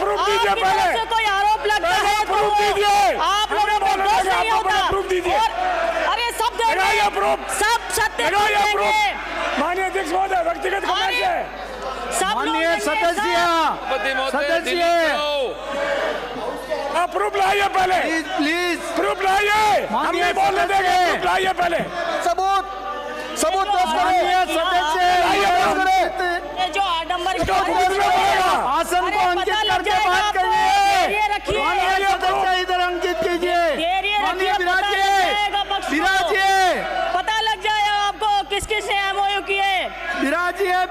Proof दीजिए पहले। कोई आरोप लगता है तो प्रूफ दीजिए। आप लोगों को दोष नहीं होता। प्रूफ दीजिए। अरे सब देंगे, प्रूफ, सब सत्य देंगे। माननीय अध्यक्ष महोदय, व्यक्तिगत कमेंट है। माननीय सदस्य प्रूफ लाइए पहले, प्लीज प्रूफ लाइए। हम नहीं बोलने देंगे, प्रूफ लाइए पहले। सबूत पेश करें। ये जो आडंबर आसन को अंकित करके बात करिए। माननीय सदस्य इधर अंकित कीजिए। माननीय विराजिए, पता लग जाए आपको किस किस ने एमओयू किए। विराजिए।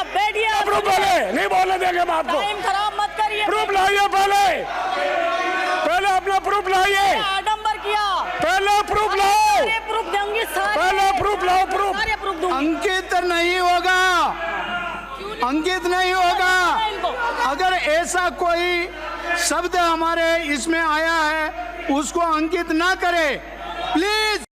बैठिए। प्रूफ पहले, नहीं बोलने देंगे हम आपको। टाइम खराब मत करिए। प्रूफ लाइए पहले अपना प्रूफ लाइए। आडंबर किया, पहले प्रूफ लाओ। प्रूफ दूंगी, पहले प्रूफ लाओ। प्रूफ सारे प्रूफ दूंगी। अंकित नहीं होगा, अंकित नहीं होगा अगर ऐसा कोई शब्द हमारे इसमें आया है उसको अंकित ना करे प्लीज।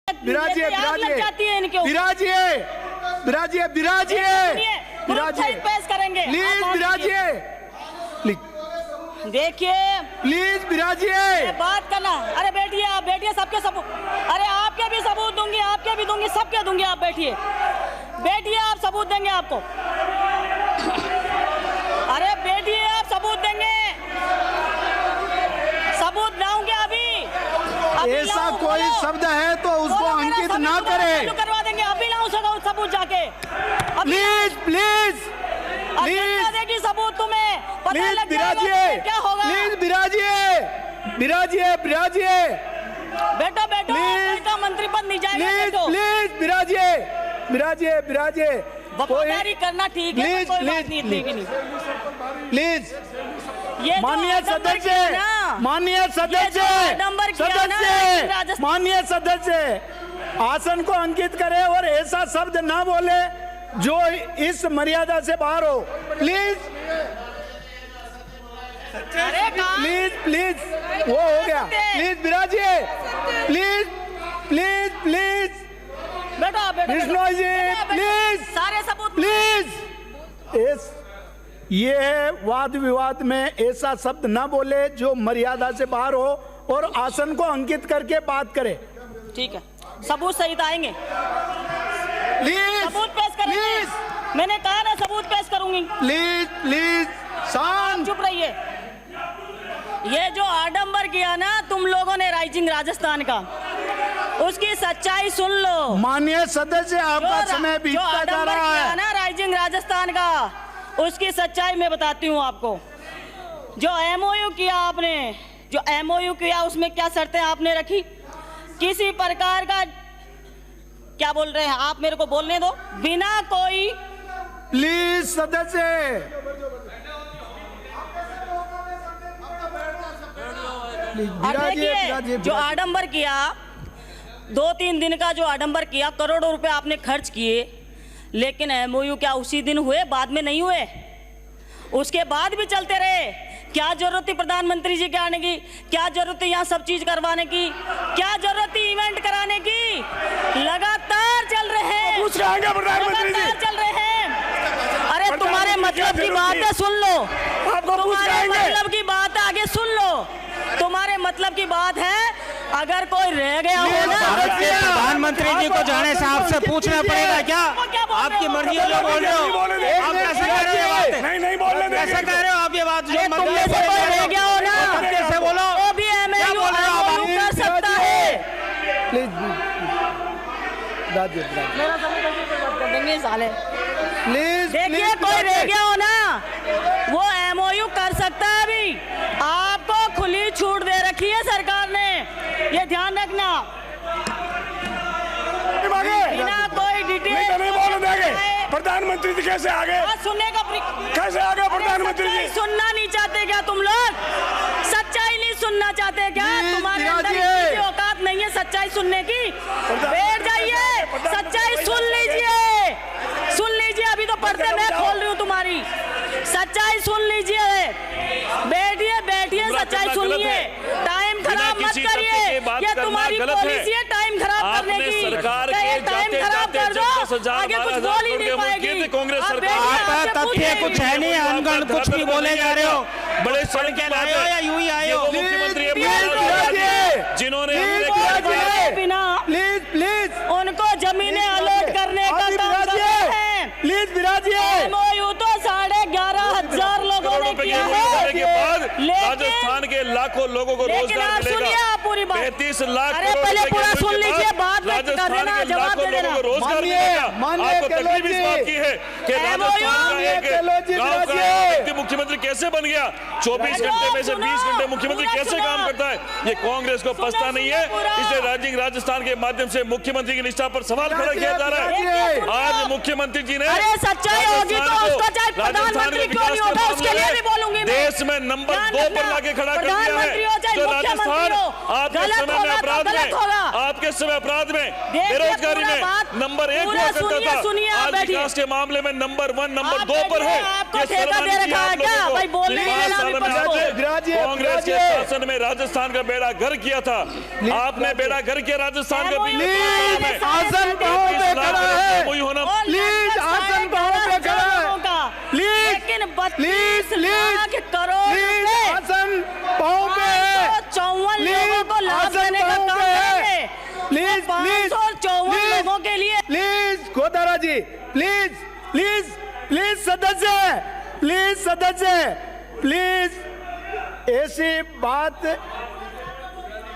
विराजिए। पेश करेंगे। प्लीज विराजिए। देखिए प्लीज विराजिए। बात करना। अरे बैठिए, आप बैठिए। सबके सबूत, अरे आपके भी सबूत दूंगी, आपके भी दूंगी, सबके दूंगी। आप बैठिए, आप सबूत देंगे आपको। अरे बैठिए, आप सबूत देंगे। सबूत लाऊंगे अभी ऐसा कोई शब्द है तो उसको अंकित ना करे। करवा देंगे, अभी लाऊं सबूत जाके। प्लीज देगी सबूत तुम्हें। पता लग विराजिए। क्या होगा। प्लीज विराजिए। बेटा मंत्री पद नहीं जाएगा। प्लीज विराजिए। वफादारी करना ठीक है, कोई बात नहीं। प्लीज ये माननीय सदस्य आसन को अंकित करे और ऐसा शब्द ना बोले जो इस मर्यादा से बाहर हो। प्लीज वो हो गया। प्लीज विराजिए। प्लीज बेटा विष्णु जी प्लीज सारे सबूत प्लीज। ये वाद विवाद में ऐसा शब्द ना बोले जो मर्यादा से बाहर हो और आसन को अंकित करके बात करे। ठीक है, सबूत सहित आएंगे। प्लीज सबूत पेश करेंगे। मैंने कहा ना सबूत पेश करूंगी। प्लीज शांत। चुप रहिए। ये जो आडंबर किया ना तुम लोगों ने राइजिंग राजस्थान का, उसकी सच्चाई सुन लो। माननीय सदस्य आपका समय बीतता जा रहा है ना राइजिंग राजस्थान का, उसकी सच्चाई मैं बताती हूँ आपको। जो एमओयू किया आपने, जो एमओयू किया उसमें क्या शर्तें आपने रखी। किसी प्रकार का, क्या बोल रहे हैं आप, मेरे को बोलने दो। बिना कोई प्लीज सदस्य देखिए, जो आडंबर किया 2-3 दिन का जो आडंबर किया, करोड़ों रुपए आपने खर्च किए, लेकिन एमओयू क्या उसी दिन हुए, बाद में नहीं हुए? उसके बाद भी चलते रहे। क्या जरूरत थी प्रधानमंत्री जी के आने की? क्या जरूरत थी यहाँ सब चीज करवाने की? क्या जरूरत थी इवेंट कराने की? लगातार चल रहे हैं, लगातार चल रहे हैं। अरे तुम्हारे मतलब की बात है, सुन लो। तुम्हारे मतलब की बात है, आगे सुन लो। तुम्हारे मतलब की बात है, अगर कोई रह गया हो ना, प्रधानमंत्री जी को जाने से आपसे पूछना पड़ेगा क्या? आपकी मर्जी है जो बोल रहे हो, आप कैसे कह रहे हो? नहीं बोलने देंगे। कैसे कह रहे हो आप ये बात? जो तुम में से कोई रह गया हो ना, कैसे बोलो, वो भी एमओयू कर सकता है। प्लीज साले प्लीज देखिए, कोई रह गया हो ना, वो एमओयू कर सकता है। अभी आपको खुली छूट दे रखी है सरकार ने, ये ध्यान रखना। बिना कोई डिटेल नहीं बोलने देंगे। प्रधानमंत्री जी कैसे आगे? सुनने का कैसे आगे प्रधानमंत्री जी? सुनना नहीं चाहते क्या तुम लोग? सच्चाई नहीं सुनना चाहते क्या? तुम्हारे अंदर इतनी औकात नहीं है सच्चाई सुनने की? बैठ जाइए, सच्चाई सुन लीजिए, सुन लीजिए। अभी तो पर्दे मैं खोल रही हूँ तुम्हारी। सच्चाई सुन लीजिए, बैठिए, सच्चाई सुनिए। टाइम खराब मत करिए, ये तुम्हारी पॉलिसी है, टाइम खराब करने आपने की सरकार क्या के ये टाइम जाते खराब जाते कर दो, 10,000 आगे कुछ 12,000 बोल ही करोड़ नहीं के पाएगी। मुल्क की कांग्रेस अब सरकार। बेटी आप आपसे तथ्य पूछेगी। कुछ है नहीं, अनगढ़ कुछ भी बोले जा रहे हो। बड़े पढ़ के लाए हो या यूं ही आए हो? मुख्यमंत्री जिन्होंने प्लीज प्लीज उनको जमीनें अलॉट करने का काम करना है। प्लीज विराजिए। MOU तो 11,500 लोगों ने किया है, के बाद लेकिन राजस्थान के लाखों लोगों को लेकिन रोजगार आप सुनिए मिलेगा। आप पूरी बात। 35 लाख अरे करोड़ पहले रुपए के पूरा मुल्क सुन के लीजिए, बाद बात व्यक्त कर राजस्थान देना, के जवाब लाखों दे लोगों देना। को रोजगार मानिए, मिलेगा। मानिए आपको तकलीफ इस कलोजी। बात की है कि राजस्थान का एक कलोजी गांव का विराजिए। व्यक्ति मुख्यमंत्री कैसे बन गया? 24 घंटे में से 20 घंटे मुख्यमंत्री पूरा कैसे सुनो। काम करता है? ये कांग्रेस को पछता नहीं है, पूरा। इसलिए राजस्थान के माध्यम से मुख्यमंत्री की निष्ठा पर सवाल खड़ा किया जा रहा है। आज मुख्यमंत्री जी ने अरे सच्चाई होगी तो उसको चाहे प्रधानमंत्री क्यों नहीं होगा, उसके लिए भी बोलूंगी मैं। देश में नंबर 2 पर लाके खड़ा कर दिया है। प्रधानमंत्री हो चाहे तो मुख्यमंत्री राजस्थान हो, आपके गलत समय में होगा तो अपराध गलत होगा। में आपके समय अपराध में देखिए, बेरोजगारी पूरा में बात- नंबर 1 पूरा हुआ करता सुनिए, था। सुनिए, आप आज बैठिए। विकास के मामले में नंबर 1 नंबर आप 2 पर है। बैठिए, आपको ये ठेका शर्म दे आनी रखा है आप क्या? लोगों को। भाई बोलने पाँच देना साल में विपक्ष को। आपने विराजिए, कांग्रेस के विराजिए। शासन में राजस्थान का बेड़ा गर्क किया था। आपने बेड़ा गर्क किया राजस्थान का। प्लीज आसन पाँव पे खड़ा है। प्लीज आसन पाँव पे खड़ा है। प्लीज लेकिन प्लीज 32 लाख करोड़ प्लीज रुपए आसन पाँव पे है। 554 लोगों को लाभ आसन देने का पाँव काम पे है। करेंगे। प्लीज तो प्लीज 554 लोगों के लिए please Godara ji please please please सदस्य प्लीज ऐसी बात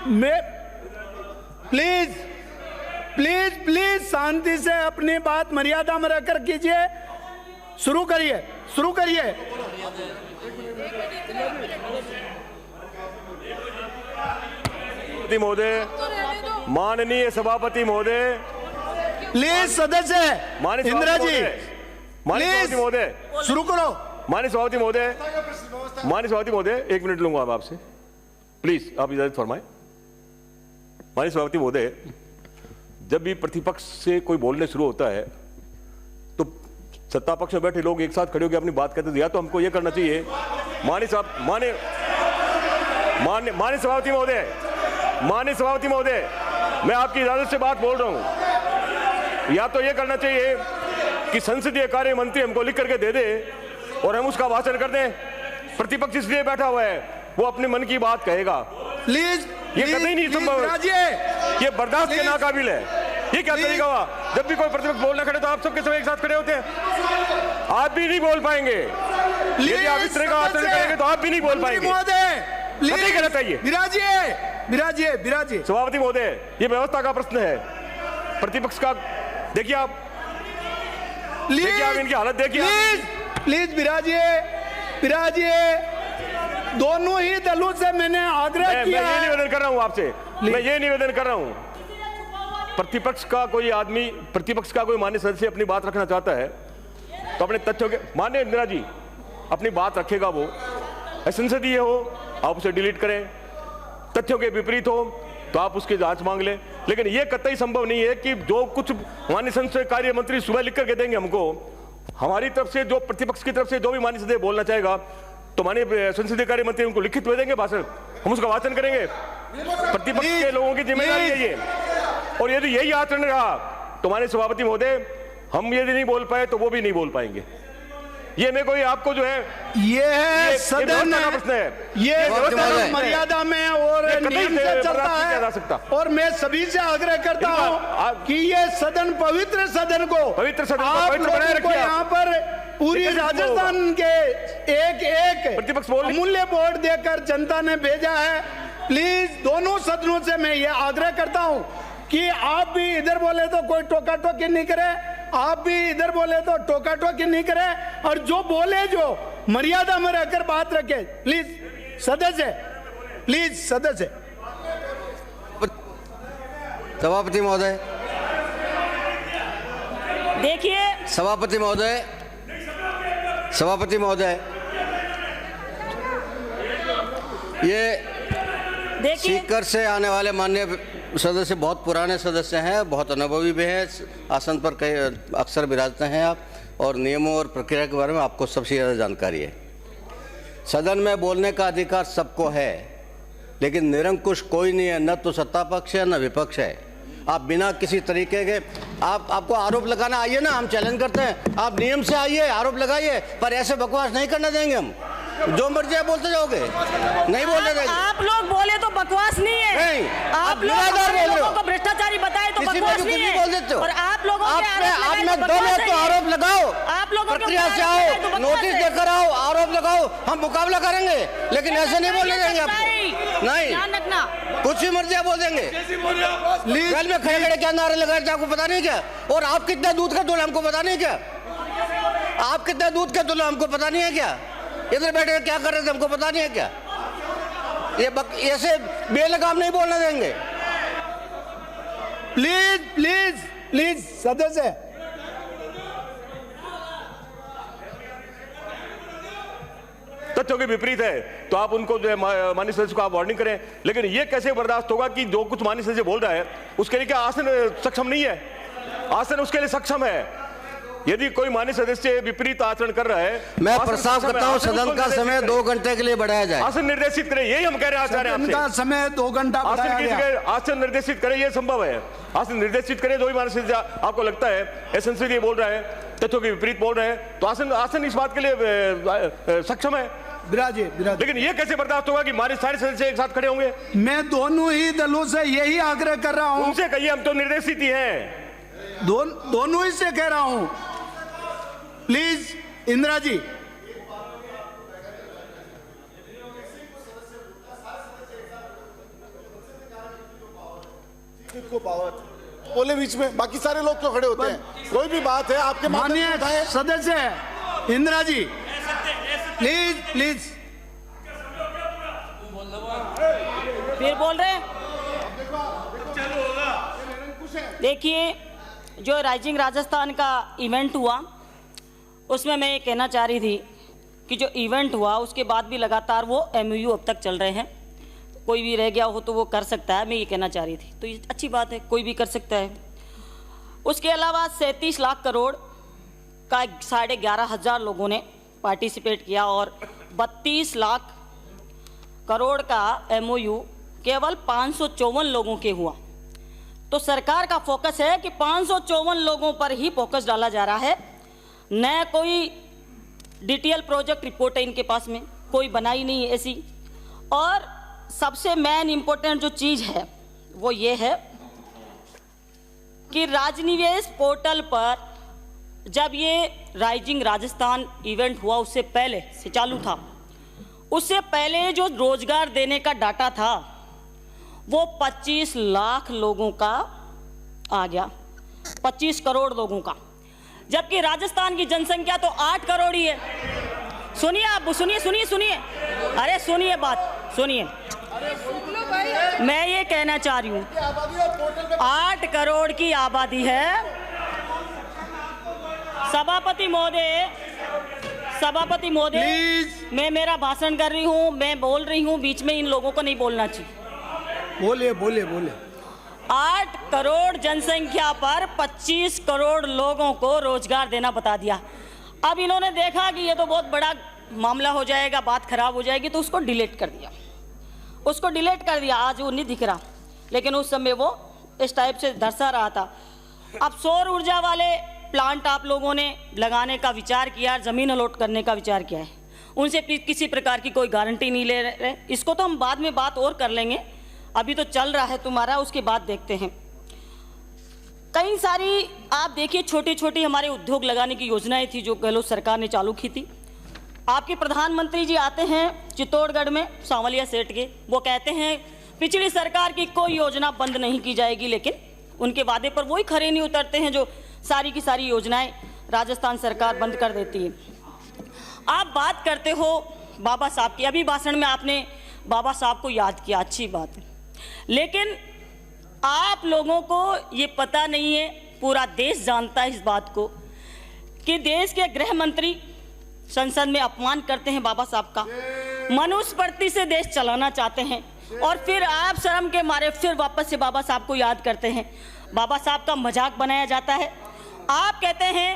में प्लीज प्लीज प्लीज शांति से अपनी बात मर्यादा में रखकर कीजिए। शुरू करिए महोदय, माननीय सभापति महोदय, प्लीज सदस्य माननीय इंदिरा जी माननीय प्लीज सभापति महोदय, शुरू करो। माननीय सभापति महोदय 1 मिनट लूंगा अब आपसे, प्लीज आप इजाजत फरमाएं। माननीय सभापति महोदय, जब भी प्रतिपक्ष से कोई बोलने शुरू होता है तो सत्ता पक्ष में बैठे लोग एक साथ खड़े होकर अपनी बात कहते हैं। या तो हमको यह करना चाहिए, माननीय सभापति महोदय, मैं आपकी इजाजत से बात बोल रहा हूं। या तो यह करना चाहिए कि संसदीय कार्य मंत्री हमको लिख करके दे दे और हम उसका भाषण कर दें। प्रतिपक्ष इसलिए बैठा हुआ है, वो अपने मन की बात कहेगा। प्लीज ये कतई नहीं संभव है, ये बर्दाश्त के नाकाबिल है। ये क्या तरीका हुआ? जब भी कोई प्रतिपक्ष बोलना खड़े तो आप सबके सब एक साथ खड़े होते हैं। आप भी नहीं बोल पाएंगे। यदि आप इस तरह का आचरण करेंगे तो आप भी नहीं बोल पाएंगे। कतई गलत है ये। विराजिए सभापति महोदय, ये व्यवस्था का प्रश्न है। प्रतिपक्ष का देखिए आप इनकी हालत देखिए। प्लीज विराजिए दोनों ही दलों से मैंने आग्रह किया मैं ये है। निवेदन कर रहा हूं आपसे, मैं ये निवेदन कर रहा हूं, प्रतिपक्ष का कोई मान्य सदस्य अपनी बात रखना चाहता है तो अपने तथ्यों के मान्य इंदिरा जी अपनी बात रखेगा। वो संसदीय हो आप उसे डिलीट करें, तथ्यों के विपरीत हो तो आप उसकी जांच मांग लें। लेकिन यह कतई संभव नहीं है कि जो कुछ माननीय संसदीय कार्य मंत्री सुबह लिख करके देंगे हमको, हमारी तरफ से जो प्रतिपक्ष की तरफ से जो भी माननीय सदस्य बोलना चाहेगा तो माननीय संसदीय कार्य मंत्री उनको लिखित में देंगे भाषण, हम उसका वाचन करेंगे। प्रतिपक्ष के लोगों की जिम्मेदारी है ये। और यदि यही आचरण रहा तो माननीय सभापति महोदय, हम यदि नहीं बोल पाए तो वो भी नहीं बोल पाएंगे। ये मैं कोई आपको जो है ये है सदन का प्रश्न है, ये सदन मर्यादा में और नियम से चलता जा सकता। है। और मैं सभी से आग्रह करता हूं कि ये सदन पवित्र सदन को आप लोगों को यहाँ पर पूरी राजस्थान के एक प्रतिपक्ष बोल अमूल्य वोट देकर जनता ने भेजा है। प्लीज दोनों सदनों से मैं ये आग्रह करता हूं कि आप भी इधर बोले तो कोई टोका टोकी नहीं करे, आप भी इधर बोले तो टोका टोकी नहीं करे, और जो बोले जो मर्यादा में रहकर बात रखे। प्लीज सदस्य सभापति महोदय, देखिए सभापति महोदय, ये देखिए सीकर से आने वाले माननीय सदस्य बहुत पुराने सदस्य हैं, बहुत अनुभवी भी हैं, आसन पर कई अक्सर विराजते हैं आप, और नियमों और प्रक्रिया के बारे में आपको सबसे ज़्यादा जानकारी है। सदन में बोलने का अधिकार सबको है, लेकिन निरंकुश कोई नहीं है, न तो सत्ता पक्ष है न विपक्ष है। आप बिना किसी तरीके के आपको आरोप लगाना, आइए ना, हम चैलेंज करते हैं, आप नियम से आइए, आरोप लगाइए, पर ऐसे बकवास नहीं करने देंगे हम। जो मर्जी आप बोलते जाओगे, नहीं बोलने देंगे। आप लोग बोले तो बकवास नहीं है, नहीं, आप लोगों को भ्रष्टाचारी बताए तो बकवास नहीं है, बोल देते हो। और आप लोगों आप में दो में तो आरोप लगाओ, आप लोगों प्रक्रिया से आओ, नोटिस देकर आओ, आरोप लगाओ, हम मुकाबला करेंगे, लेकिन ऐसे नहीं बोलने देंगे आपको। नहीं, ध्यान रखना, कुछ भी मर्जी आप बोल देंगे। कल में खड़े खड़े क्या नारे लगाए थे आपको पता नहीं क्या? और आप कितना दूध का दूल्हा हमको पता नहीं क्या? आप कितना दूध का दूल्हा हमको पता नहीं है क्या? इधर बैठे क्या कर रहे थे हमको पता नहीं है क्या? ये ऐसे बेलगाम नहीं बोलने देंगे। प्लीज प्लीज प्लीज सदस्य, तथ्यों के विपरीत है तो आप उनको जो है माननीय सदस्य को आप वार्निंग करें, लेकिन ये कैसे बर्दाश्त होगा कि जो कुछ माननीय सदस्य बोल रहा है उसके लिए क्या आसन सक्षम नहीं है? आसन उसके लिए सक्षम है। यदि कोई माननीय सदस्य विपरीत आचरण कर रहा है, मैं प्रस्ताव करता हूं सदन का समय 2 घंटे के लिए बढ़ाया जाए। आसन निर्देशित करें, यही हम कह रहे हैं आचार्य आपसे। सदन का समय 2 घंटा बढ़ाया गया। आसन निर्देशित करें, यह संभव है। आसन निर्देशित करें, जो भी माननीय सदस्य आपको लगता है एसेंशियली बोल रहा है, तथ्यों के विपरीत बोल रहे हैं, तो आसन इस बात के लिए सक्षम है। लेकिन ये कैसे बर्दाश्त होगा कि हमारे सारे सदस्य एक साथ खड़े होंगे? मैं दोनों ही दलों से यही आग्रह कर रहा हूं। उनसे कहिए हम तो निर्देशित ही हैं। दोनों ही से कह रहा हूं। प्लीज इंदिरा जी, को पावर बोले बीच में, बाकी सारे लोग क्यों खड़े होते हैं? कोई भी बात है आपके माननीय सदस्य इंदिरा जी, प्लीज प्लीज। फिर बोल रहे हैं। देखिए, जो राइजिंग राजस्थान का इवेंट हुआ उसमें मैं ये कहना चाह रही थी कि जो इवेंट हुआ उसके बाद भी लगातार वो MOU अब तक चल रहे हैं। कोई भी रह गया हो तो वो कर सकता है, मैं ये कहना चाह रही थी। तो ये अच्छी बात है, कोई भी कर सकता है। उसके अलावा 37 लाख करोड़ का 11,500 लोगों ने पार्टिसिपेट किया और 32 लाख करोड़ का MOU केवल 554 लोगों के हुआ। तो सरकार का फोकस है कि 554 लोगों पर ही फोकस डाला जा रहा है, न कोई डिटेल प्रोजेक्ट रिपोर्ट है इनके पास में, कोई बनाई नहीं है ऐसी। और सबसे मेन इंपॉर्टेंट जो चीज़ है वो ये है कि राजनिवेश पोर्टल पर जब ये राइजिंग राजस्थान इवेंट हुआ उससे पहले से चालू था, उससे पहले जो रोजगार देने का डाटा था वो 25 लाख लोगों का आ गया, 25 करोड़ लोगों का, जबकि राजस्थान की जनसंख्या तो 8 करोड़ ही है। सुनिए आप, सुनिए, अरे सुनिए बात, सुनिए। मैं ये कहना चाह रही हूँ 8 करोड़ की आबादी है। सभापति महोदय, मैं मेरा भाषण कर रही हूँ, मैं बोल रही हूँ, बीच में इन लोगों को नहीं बोलना चाहिए। बोले 8 करोड़ जनसंख्या पर 25 करोड़ लोगों को रोजगार देना बता दिया। अब इन्होंने देखा कि ये तो बहुत बड़ा मामला हो जाएगा, बात खराब हो जाएगी, तो उसको डिलीट कर दिया। आज वो नहीं दिख रहा, लेकिन उस समय वो इस टाइप से दर्शा रहा था। अब सौर ऊर्जा वाले प्लांट आप लोगों ने लगाने का विचार किया, ज़मीन अलॉट करने का विचार किया है, उनसे किसी प्रकार की कोई गारंटी नहीं ले रहे। इसको तो हम बाद में बात और कर लेंगे, अभी तो चल रहा है तुम्हारा, उसके बाद देखते हैं। कई सारी आप देखिए छोटी छोटी हमारे उद्योग लगाने की योजनाएं थी जो गहलोत सरकार ने चालू की थी। आपके प्रधानमंत्री जी आते हैं चित्तौड़गढ़ में सांवलिया सेठ के, वो कहते हैं पिछली सरकार की कोई योजना बंद नहीं की जाएगी, लेकिन उनके वादे पर वही खरे नहीं उतरते हैं जो सारी की सारी योजनाएं राजस्थान सरकार बंद कर देती है। आप बात करते हो बाबा साहब की, अभी भाषण में आपने बाबा साहब को याद किया, अच्छी बात है, लेकिन आप लोगों को ये पता नहीं है, पूरा देश जानता है इस बात को कि देश के गृह मंत्री संसद में अपमान करते हैं बाबा साहब का, मनुस्मृति से देश चलाना चाहते हैं, और फिर आप शर्म के मारे फिर वापस से बाबा साहब को याद करते हैं। बाबा साहब का मजाक बनाया जाता है। आप कहते हैं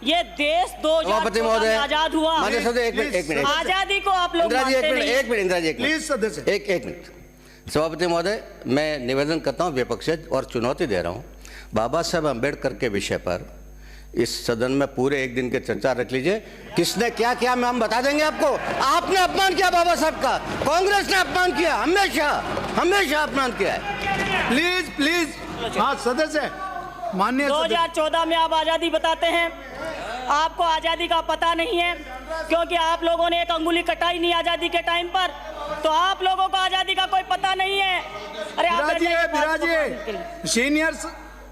ये देश 2014 में आजाद हुआ, एक मिनट आजादी को आप लोग एक मिनट सभापति महोदय, मैं निवेदन करता हूं विपक्ष से और चुनौती दे रहा हूं, बाबा साहब अम्बेडकर के विषय पर इस सदन में पूरे एक दिन की चर्चा रख लीजिए। किसने क्या किया हम बता देंगे आपको। आपने अपमान किया बाबा साहब का, कांग्रेस ने अपमान किया, हमेशा हमेशा अपमान किया है। प्लीज प्लीज, हाँ सदस्य माननीय 2014 में आप आज़ादी बताते हैं, आपको आज़ादी का पता नहीं है क्योंकि आप लोगों ने एक अंगुली कटाई नहीं आज़ादी के टाइम पर, तो आप लोगों को आज़ादी का कोई पता नहीं है। अरे सीनियर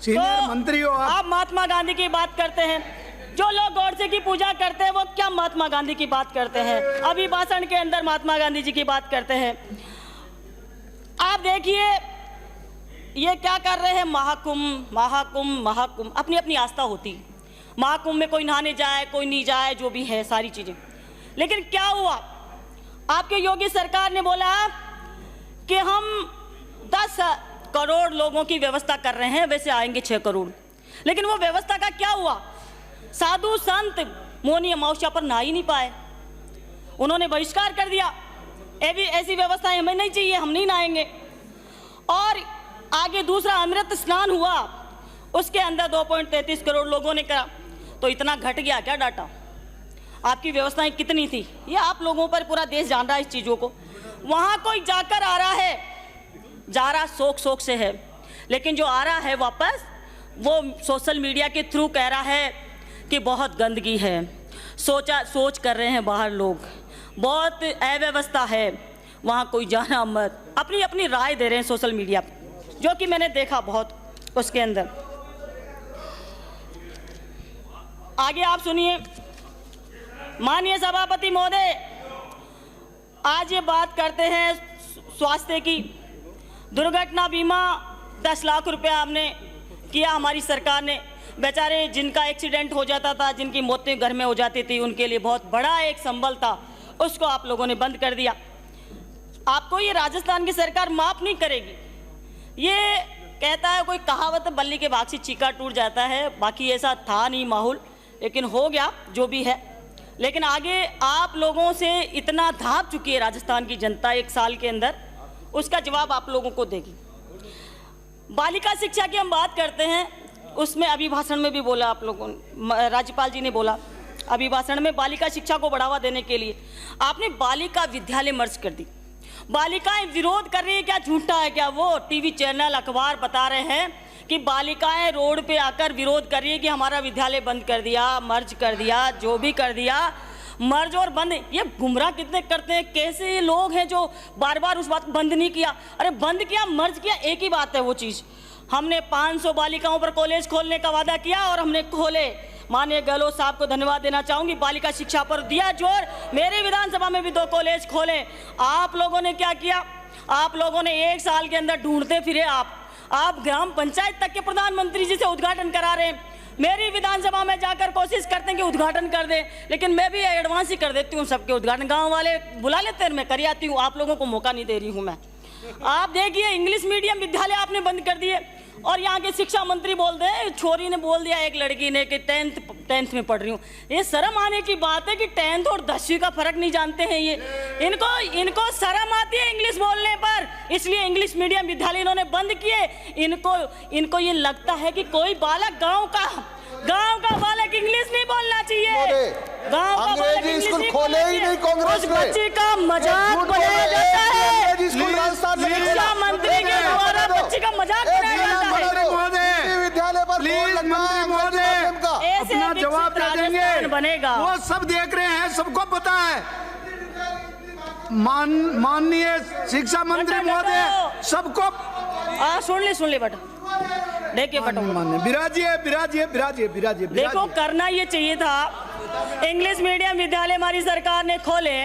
मंत्री हो आप महात्मा गांधी की बात करते हैं। जो लोग गॉडसे की पूजा करते हैं वो क्या महात्मा गांधी की बात करते हैं? अभी भाषण के अंदर महात्मा गांधी जी की बात करते हैं। आप देखिए ये क्या कर रहे हैं, महाकुंभ महाकुंभ महाकुंभ, अपनी अपनी आस्था होती। महाकुंभ में कोई नहाने जाए कोई नहीं जाए, जो भी है सारी चीजें, लेकिन क्या हुआ? आपके योगी सरकार ने बोला कि हम 10 करोड़ लोगों की व्यवस्था कर रहे हैं, वैसे आएंगे 6 करोड़, लेकिन वो व्यवस्था का क्या हुआ? साधु संत मौनी अमावस्या पर नहा ही नहीं पाए, उन्होंने बहिष्कार कर दिया। ऐसी व्यवस्थाएं हमें नहीं चाहिए, हम नहीं नहाएंगे। और आगे दूसरा अमृत स्नान हुआ, उसके अंदर 2.33 करोड़ लोगों ने करा, तो इतना घट गया क्या डाटा? आपकी व्यवस्थाएं कितनी थी ये आप लोगों पर पूरा देश जान रहा है इस चीज़ों को। वहाँ कोई जाकर आ रहा है, जा रहा शौक से है, लेकिन जो आ रहा है वापस वो सोशल मीडिया के थ्रू कह रहा है कि बहुत गंदगी है, सोच कर रहे हैं बाहर लोग, बहुत अव्यवस्था है, वहाँ कोई जाना मत, अपनी अपनी राय दे रहे हैं सोशल मीडिया पर, जो कि मैंने देखा बहुत उसके अंदर। आगे आप सुनिए माननीय सभापति महोदय, आज ये बात करते हैं स्वास्थ्य की। दुर्घटना बीमा 10 लाख रुपए हमने किया, हमारी सरकार ने। बेचारे जिनका एक्सीडेंट हो जाता था, जिनकी मौतें घर में हो जाती थी, उनके लिए बहुत बड़ा एक संबल था, उसको आप लोगों ने बंद कर दिया। आपको ये राजस्थान की सरकार माफ नहीं करेगी। ये कहता है कोई कहावत, बल्ली के भाग से चीका टूट जाता है, बाकी ऐसा था नहीं माहौल, लेकिन हो गया जो भी है। लेकिन आगे आप लोगों से इतना धाप चुकी है राजस्थान की जनता 1 साल के अंदर, उसका जवाब आप लोगों को देगी। बालिका शिक्षा की हम बात करते हैं, उसमें अभिभाषण में भी बोला आप लोगों ने, राज्यपाल जी ने बोला अभिभाषण में, बालिका शिक्षा को बढ़ावा देने के लिए आपने बालिका विद्यालय मर्ज कर दी। बालिकाएं विरोध कर रही है, क्या झूठा है क्या? वो टीवी चैनल अखबार बता रहे हैं कि बालिकाएं रोड पे आकर विरोध कर रही है कि हमारा विद्यालय बंद कर दिया, मर्ज कर दिया, जो भी कर दिया, मर्ज और बंद। ये गुमराह कितने करते हैं, कैसे ये लोग हैं जो बार बार उस बात को बंद नहीं किया। अरे बंद किया मर्ज किया एक ही बात है वो चीज़। हमने 500 बालिकाओं पर कॉलेज खोलने का वादा किया और हमने खोले। माननीय गहलोत साहब को धन्यवाद देना चाहूंगी, बालिका शिक्षा पर दिया जोर। मेरे विधानसभा में भी 2 कॉलेज खोले। आप लोगों ने क्या किया? आप लोगों ने 1 साल के अंदर ढूंढते फिरे, आप ग्राम पंचायत तक के प्रधानमंत्री जी से उद्घाटन करा रहे हैं। मेरी विधानसभा में जाकर कोशिश करते हैं कि उद्घाटन कर दें, लेकिन मैं भी एडवांस ही कर देती हूँ सबके उद्घाटन। गांव वाले बुला लेते हैं, मैं कर आती हूँ, आप लोगों को मौका नहीं दे रही हूँ मैं। आप देखिए इंग्लिश मीडियम विद्यालय आपने बंद कर दिए, और यहाँ के शिक्षा मंत्री बोल दे, छोरी ने बोल दिया एक लड़की ने कि 10th में पढ़ रही हूँ। ये शर्म आने की बात है कि 10th और 10वीं का फर्क नहीं जानते हैं ये। इनको शर्म आती है इंग्लिश बोलने पर, इसलिए इंग्लिश मीडियम विद्यालय इन्होंने बंद किए। इनको ये लगता है कि कोई बालक गांव का बालक इंग्लिश नहीं बोलना चाहिए। गांव का बालक स्कूल खोले ही नहीं कांग्रेस ने। बच्चे का मजाक बनाया जाता है, शिक्षा मंत्री के द्वारा बच्चे का मजाक बनाया जाता है। विद्यालय पर अपना जवाब दे देंगे, बनेगा। वो सब देख रहे हैं, सबको पता है। माननीय शिक्षा मंत्री महोदय सबको सुन ले बेटा, देखिए बेटा, बिराजिए। देखो करना ये चाहिए था। इंग्लिश मीडियम विद्यालय हमारी सरकार ने खोले,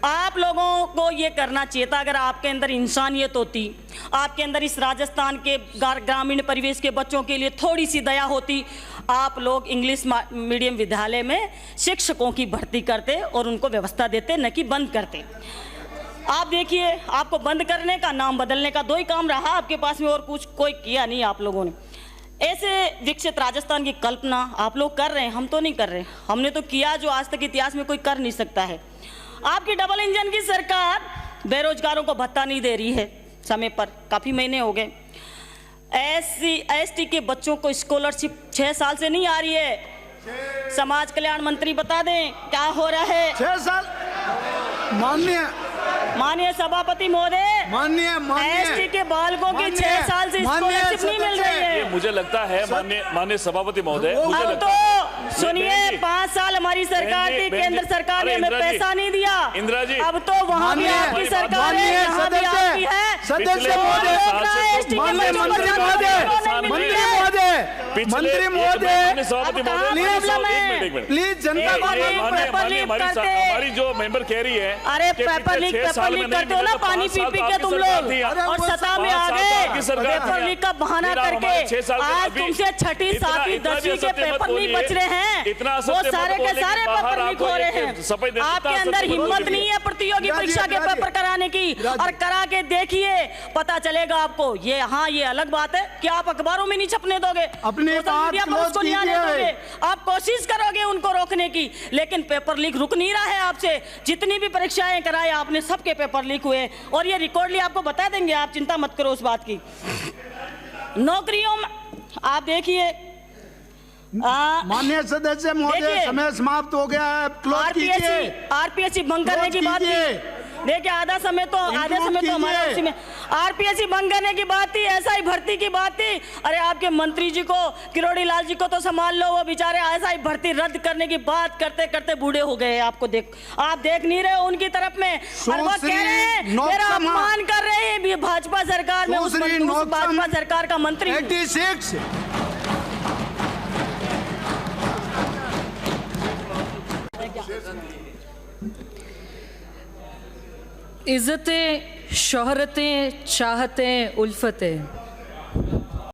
आप लोगों को ये करना चाहिए था। अगर आपके अंदर इंसानियत होती, आपके अंदर इस राजस्थान के ग्रामीण परिवेश के बच्चों के लिए थोड़ी सी दया होती, आप लोग इंग्लिश मीडियम विद्यालय में शिक्षकों की भर्ती करते और उनको व्यवस्था देते, न कि बंद करते। आप देखिए, आपको बंद करने का, नाम बदलने का 2 ही काम रहा आपके पास में, और कुछ कोई किया नहीं आप लोगों ने। ऐसे विकसित राजस्थान की कल्पना आप लोग कर रहे हैं, हम तो नहीं कर रहे। हमने तो किया जो आज तक इतिहास में कोई कर नहीं सकता है। आपकी डबल इंजन की सरकार बेरोजगारों को भत्ता नहीं दे रही है, समय पर, काफ़ी महीने हो गए। SC/ST के बच्चों को स्कॉलरशिप 6 साल से नहीं आ रही है। समाज कल्याण मंत्री बता दें क्या हो रहा है। 6 साल माननीय सभापति महोदय, माननीय ST के बालकों की 6 साल से स्कॉलरशिप नहीं मिल रही है। मुझे लगता है माननीय सभापति महोदय, अब तो सुनिए, 5 साल हमारी सरकार थी, केंद्र सरकार ने हमें पैसा नहीं दिया। इंदिरा जी, अब तो वहाँ भी आपकी सरकार है, यहाँ भी आपकी है। सदस्य महोदय, मंत्री महोदय, प्लीज जनता हमारी जो मेंबर कह रही है, अरे पेपर लीक करते हो ना पानी पी पी के तुम लोग, और सत्ता में आ गए पेपर लीक का बहाना करके। आज तुमसे 6ठी 7वीं 10वीं के पेपर लीक बच रहे हैं, वो सारे के सारे पेपर लीक हो रहे हैं। आपके अंदर हिम्मत नहीं है प्रतियोगी परीक्षा के पेपर कराने की, और करा के देखिए, पता चलेगा आपको। ये हाँ, ये अलग बात है कि आप अखबारों में नहीं छपने दोगे, सोशल मीडिया पर उसको नहीं आने दोगे, आप कोशिश करोगे उनको रोकने की, लेकिन पेपर लीक रुक नहीं रहा है आपसे। जितनी भी परीक्षाएं कराए आपने, सबके पेपर लीक हुए, और ये रिकॉर्डली आपको बता देंगे, आप चिंता मत करो उस बात की। नौकरियों में आप देखिए, माननीय सदस्य महोदय, समय समाप्त हो गया है, क्लोज कीजिए। आरपीएससी भंग करने की बात थी, देखिए आधे समय तो हमारे उसी में आरपीएससी भंग करने की बात थी, SI भर्ती की बात थी। अरे आपके मंत्री जी को, किरोड़ी लाल जी को तो संभाल लो, वो बेचारे SI भर्ती रद्द करने की बात करते करते बूढ़े हो गए। आप देख नहीं रहे हो उनकी तरफ में, और वो कह रहे हैं मेरा अपमान कर रहे हैं भाजपा सरकार में, उस भाजपा सरकार का मंत्री। 86 इज़्ज़तें, शोहरतें, चाहतें, उल्फतें,